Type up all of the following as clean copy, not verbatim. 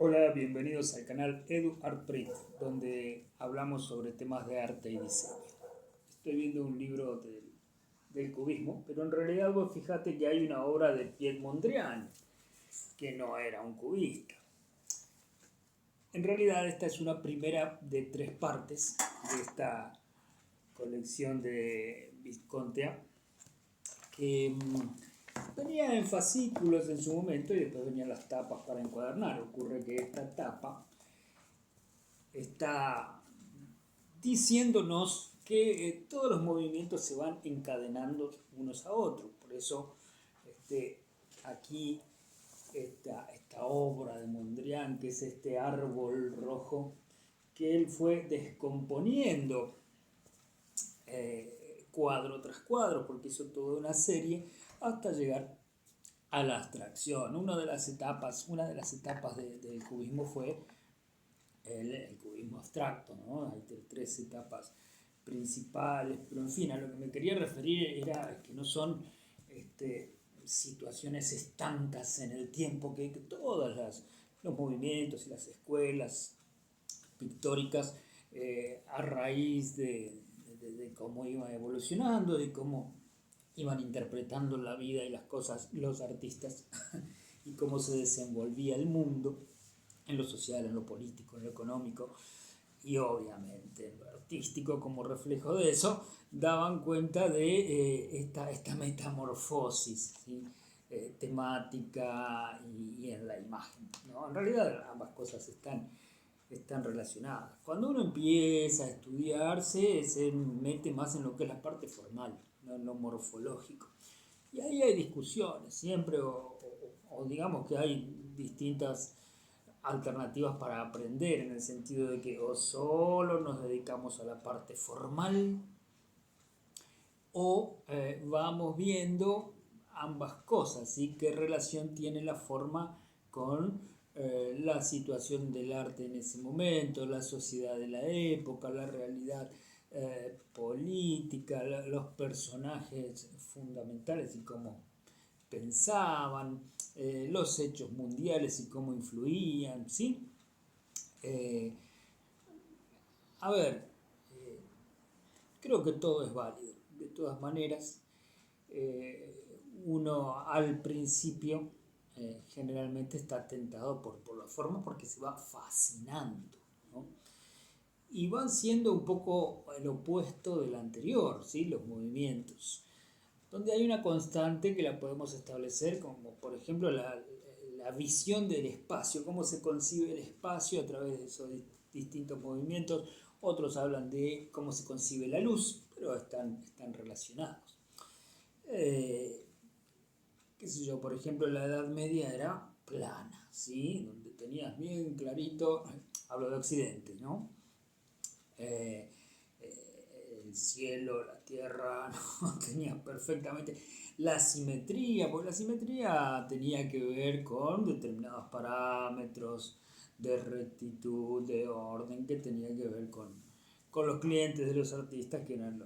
Hola, bienvenidos al canal Edu Art Print, donde hablamos sobre temas de arte y diseño. Estoy viendo un libro del cubismo, pero en realidad vos fíjate que hay una obra de Piet Mondrian, que no era un cubista. En realidad esta es una primera de tres partes de esta colección de Viscontea, que venía en fascículos en su momento y después venían las tapas para encuadernar. Ocurre que esta tapa está diciéndonos que todos los movimientos se van encadenando unos a otros. Por eso aquí esta obra de Mondrian, que es este árbol rojo, que él fue descomponiendo cuadro tras cuadro, porque hizo toda una serie hasta llegar a la abstracción. Una de las etapas del cubismo fue el cubismo abstracto, ¿no? Hay tres etapas principales, pero en fin, a lo que me quería referir era que no son situaciones estancas en el tiempo, que todos los movimientos y las escuelas pictóricas, a raíz de cómo iban evolucionando, de cómo iban interpretando la vida y las cosas los artistas y cómo se desenvolvía el mundo en lo social, en lo político, en lo económico y obviamente en lo artístico como reflejo de eso, daban cuenta de esta metamorfosis, ¿sí? Temática y en la imagen, ¿no? En realidad ambas cosas están relacionadas. Cuando uno empieza a estudiarse, se mete más en lo que es la parte formal, no en lo morfológico. Y ahí hay discusiones, siempre, o digamos que hay distintas alternativas para aprender, en el sentido de que o solo nos dedicamos a la parte formal o vamos viendo ambas cosas, ¿sí? ¿Qué relación tiene la forma con la situación del arte en ese momento, la sociedad de la época, la realidad política, los personajes fundamentales y cómo pensaban, los hechos mundiales y cómo influían, ¿sí? Eh, a ver, eh, creo que todo es válido. De todas maneras, uno al principio generalmente está tentado por la forma porque se va fascinando, ¿no? Y van siendo un poco el opuesto del anterior, ¿sí? Los movimientos, donde hay una constante que la podemos establecer, como por ejemplo la visión del espacio, cómo se concibe el espacio a través de esos distintos movimientos. Otros hablan de cómo se concibe la luz, pero están relacionados. Eh, qué sé yo, por ejemplo, la Edad Media era plana, ¿sí? Donde tenías bien clarito, hablo de Occidente, ¿no? Eh, el cielo, la tierra, ¿no? Tenía perfectamente la simetría, porque la simetría tenía que ver con determinados parámetros de rectitud, de orden, que tenía que ver con los clientes de los artistas, que eran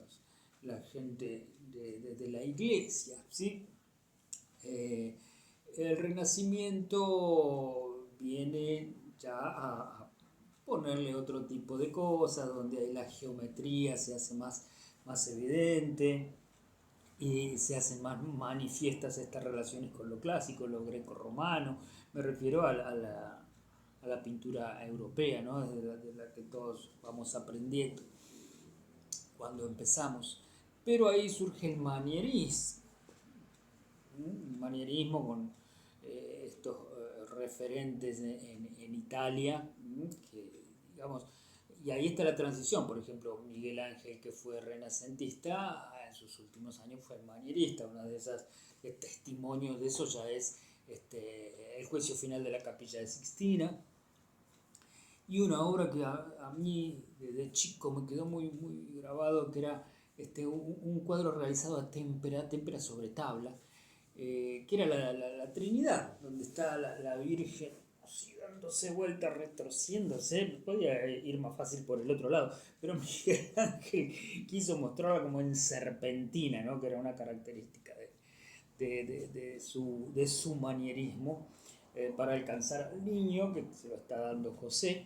la gente de la iglesia, ¿sí? Eh, el Renacimiento viene ya a ponerle otro tipo de cosas, donde ahí la geometría se hace más evidente y se hacen más manifiestas estas relaciones con lo clásico, lo greco-romano. Me refiero a la pintura europea, ¿no? De la que todos vamos aprendiendo cuando empezamos. Pero ahí surge el manierismo, un manierismo con estos referentes en Italia, que digamos, y ahí está la transición. Por ejemplo, Miguel Ángel, que fue renacentista, en sus últimos años fue manierista. Una de esas testimonios de eso ya es el juicio final de la Capilla de Sixtina, y una obra que a mí desde chico me quedó muy grabado, que era un cuadro realizado a témpera sobre tabla, que era la Trinidad, donde está la Virgen así dándose vuelta, retorciéndose. Podía ir más fácil por el otro lado, pero Miguel Ángel quiso mostrarla como en serpentina, ¿no? Que era una característica de su manierismo. para alcanzar al niño, que se lo está dando José.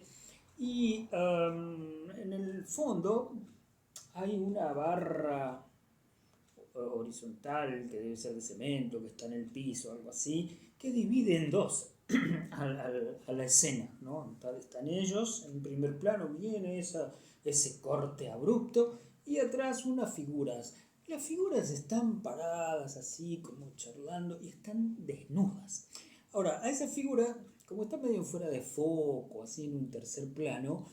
Y en el fondo hay una barra horizontal que debe ser de cemento, que está en el piso, algo así, que divide en dos a la escena, ¿no? Están ellos en primer plano, viene ese corte abrupto y atrás unas figuras. Las figuras están paradas así, como charlando, y están desnudas. Ahora, a esa figura, como está medio fuera de foco, así en un tercer plano,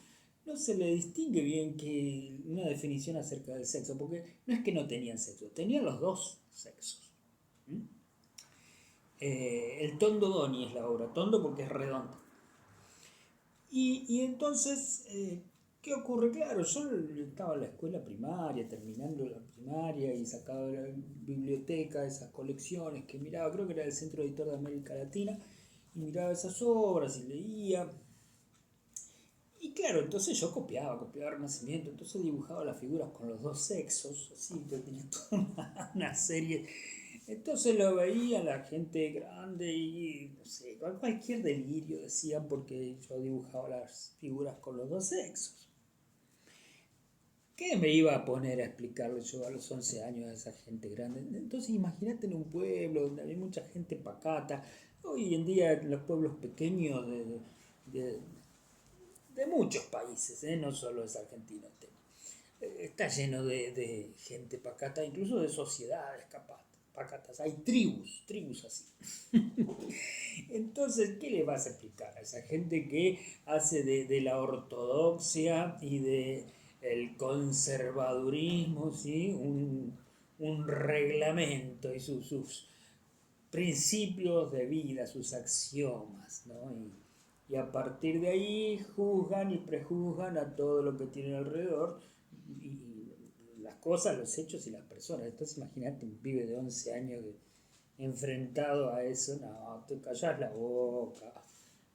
no se le distingue bien que una definición acerca del sexo, porque no es que no tenían sexo, tenían los dos sexos. ¿Mm? El tondo doni es la obra, tondo porque es redonda. Y entonces, ¿qué ocurre? Claro, yo estaba en la escuela primaria, terminando la primaria, y sacaba de la biblioteca esas colecciones que miraba, creo que era el Centro Editor de América Latina, y miraba esas obras y leía. Y claro, entonces yo copiaba Renacimiento, entonces dibujaba las figuras con los dos sexos, así, yo tenía toda una serie. Entonces lo veía la gente grande y no sé, cualquier delirio decían porque yo dibujaba las figuras con los dos sexos. ¿Qué me iba a poner a explicarle yo a los 11 años a esa gente grande? Entonces imagínate en un pueblo donde había mucha gente pacata. Hoy en día en los pueblos pequeños de- de muchos países, no solo es Argentina el tema. Está lleno de gente pacata, incluso de sociedades pacatas. Hay tribus así. Entonces, ¿qué le vas a explicar a esa gente que hace de la ortodoxia y de el conservadurismo, ¿sí? Un reglamento y sus principios de vida, sus axiomas, ¿no? Y a partir de ahí juzgan y prejuzgan a todo lo que tienen alrededor, y las cosas, los hechos y las personas. Entonces imagínate un pibe de 11 años enfrentado a eso, no, te callas la boca.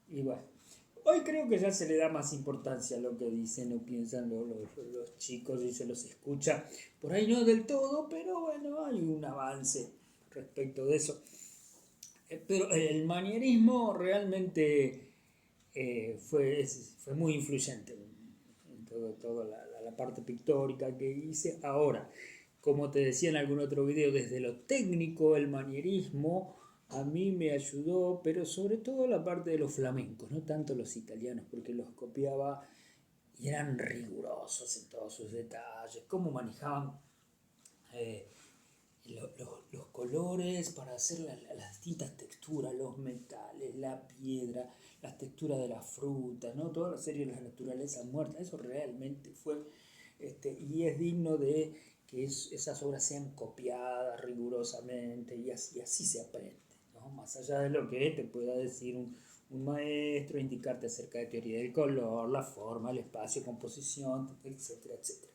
Y bueno, hoy creo que ya se le da más importancia a lo que dicen o piensan los chicos y se los escucha. Por ahí no del todo, pero bueno, hay un avance respecto de eso. Pero el manierismo realmente fue muy influyente en toda la parte pictórica que hice. Ahora, como te decía en algún otro video, desde lo técnico, el manierismo a mí me ayudó, pero sobre todo la parte de los flamencos, no tanto los italianos, porque los copiaba y eran rigurosos en todos sus detalles, cómo manejaban eh, los colores para hacer las distintas texturas, los metales, la piedra, las texturas de las frutas, ¿no? Toda la serie de la naturaleza muerta, eso realmente fue, y es digno de que esas obras sean copiadas rigurosamente y así se aprende, ¿no? Más allá de lo que te pueda decir un maestro, indicarte acerca de teoría del color, la forma, el espacio, composición, etcétera, etcétera.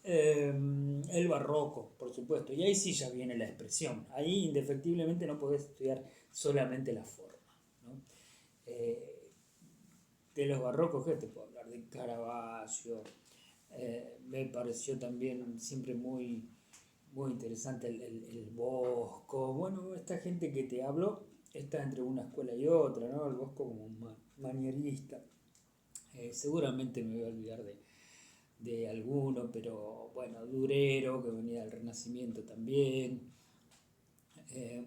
El barroco, por supuesto, y ahí sí ya viene la expresión. Ahí indefectiblemente no podés estudiar solamente la forma, ¿no? Eh, de los barrocos, ¿qué te puedo hablar? De Caravaggio. Me pareció también siempre muy interesante el Bosco. Bueno, esta gente que te hablo está entre una escuela y otra, ¿no? El Bosco como un manierista. Seguramente me voy a olvidar de alguno, pero bueno, Durero, que venía del Renacimiento también,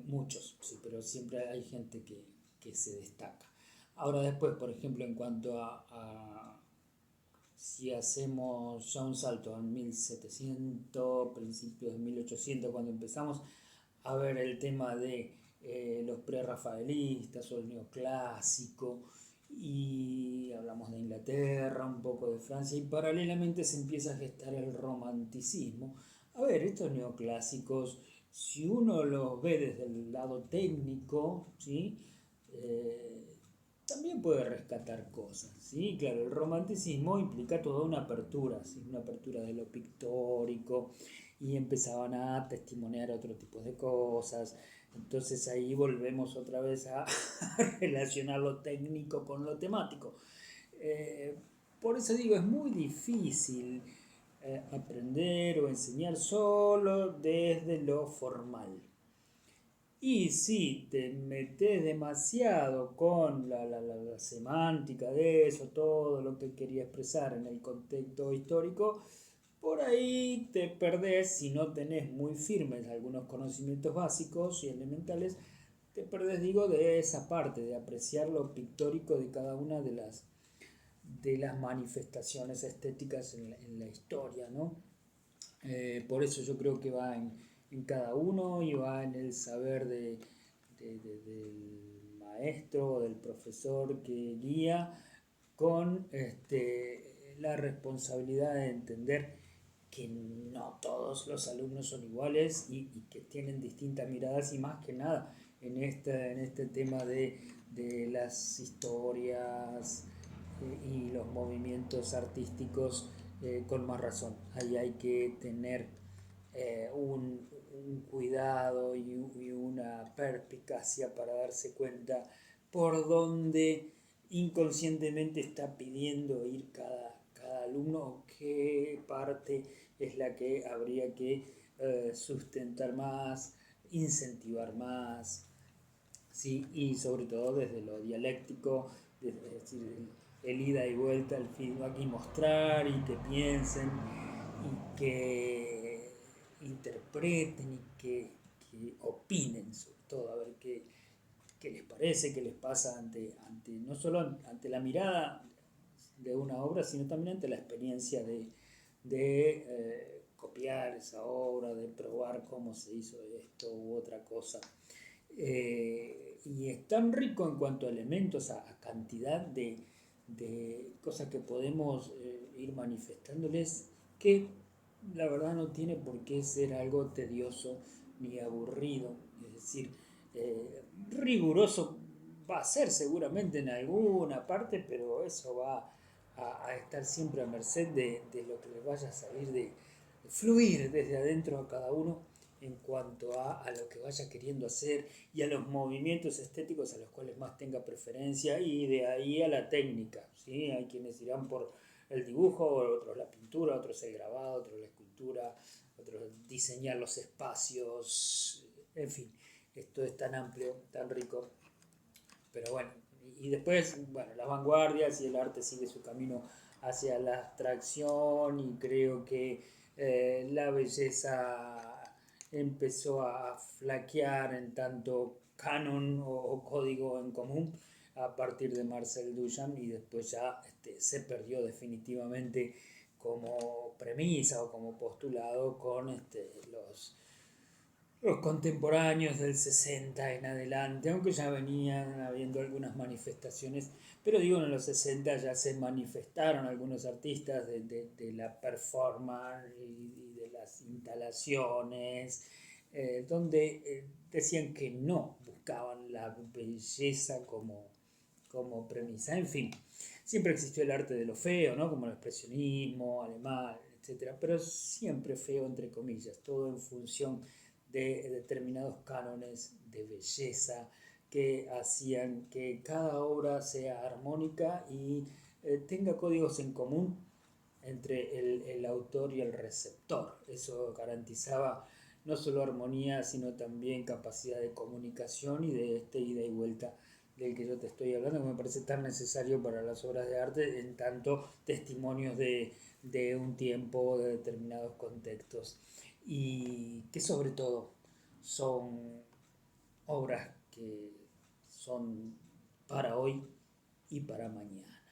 muchos, sí, pero siempre hay gente que se destaca. Ahora después, por ejemplo, en cuanto si hacemos ya un salto en 1700, principios de 1800, cuando empezamos a ver el tema de los prerrafaelistas o el neoclásico, y hablamos de Inglaterra, un poco de Francia, y paralelamente se empieza a gestar el romanticismo. A ver, estos neoclásicos, si uno los ve desde el lado técnico, ¿sí? Eh, también puede rescatar cosas, ¿sí? Claro, el romanticismo implica toda una apertura, ¿sí? Una apertura de lo pictórico, y empezaban a testimoniar otro tipo de cosas. Entonces ahí volvemos otra vez a relacionar lo técnico con lo temático. Eh, por eso digo, es muy difícil aprender o enseñar solo desde lo formal. Y si te metes demasiado con la semántica de eso, todo lo que quería expresar en el contexto histórico, por ahí te perdés, si no tenés muy firmes algunos conocimientos básicos y elementales, te perdés, digo, de esa parte, de apreciar lo pictórico de cada una de las manifestaciones estéticas en la historia, ¿no? Por eso yo creo que va en cada uno y va en el saber del maestro o del profesor que guía con la responsabilidad de entender que no todos los alumnos son iguales y que tienen distintas miradas y más que nada en este tema de las historias y los movimientos artísticos con más razón. Ahí hay que tener un cuidado y una perspicacia para darse cuenta por dónde inconscientemente está pidiendo ir cada alumno o qué parte es la que habría que sustentar más, incentivar más, ¿sí? Y sobre todo desde lo dialéctico, es decir, el ida y vuelta, el feedback y mostrar y que piensen y que interpreten y que opinen sobre todo, a ver qué les parece, qué les pasa no solo ante la mirada de una obra, sino también ante la experiencia de copiar esa obra, de probar cómo se hizo esto u otra cosa. Y es tan rico en cuanto a elementos, a cantidad de cosas que podemos ir manifestándoles, que la verdad no tiene por qué ser algo tedioso ni aburrido. Es decir, riguroso va a ser seguramente en alguna parte, pero eso va a estar siempre a merced de lo que les vaya a salir de fluir desde adentro a cada uno en cuanto a lo que vaya queriendo hacer y a los movimientos estéticos a los cuales más tenga preferencia y de ahí a la técnica. ¿Sí? Hay quienes irán por el dibujo, otros la pintura, otros el grabado, otros la escultura, otros diseñar los espacios, en fin, esto es tan amplio, tan rico, pero bueno, y después, bueno, las vanguardias y el arte sigue su camino hacia la abstracción y creo que la belleza empezó a flaquear en tanto canon o código en común a partir de Marcel Duchamp y después ya se perdió definitivamente como premisa o como postulado con los contemporáneos del 60 en adelante, aunque ya venían habiendo algunas manifestaciones, pero digo, en los 60 ya se manifestaron algunos artistas de la performance y de las instalaciones, donde decían que no buscaban la belleza como premisa. En fin, siempre existió el arte de lo feo, ¿no? Como el expresionismo alemán, etcétera, pero siempre feo entre comillas, todo en función de determinados cánones de belleza que hacían que cada obra sea armónica y tenga códigos en común entre el autor y el receptor. Eso garantizaba no solo armonía, sino también capacidad de comunicación y de este ida y vuelta del que yo te estoy hablando, que me parece tan necesario para las obras de arte, en tanto testimonios de un tiempo, de determinados contextos, y que sobre todo son obras que son para hoy y para mañana.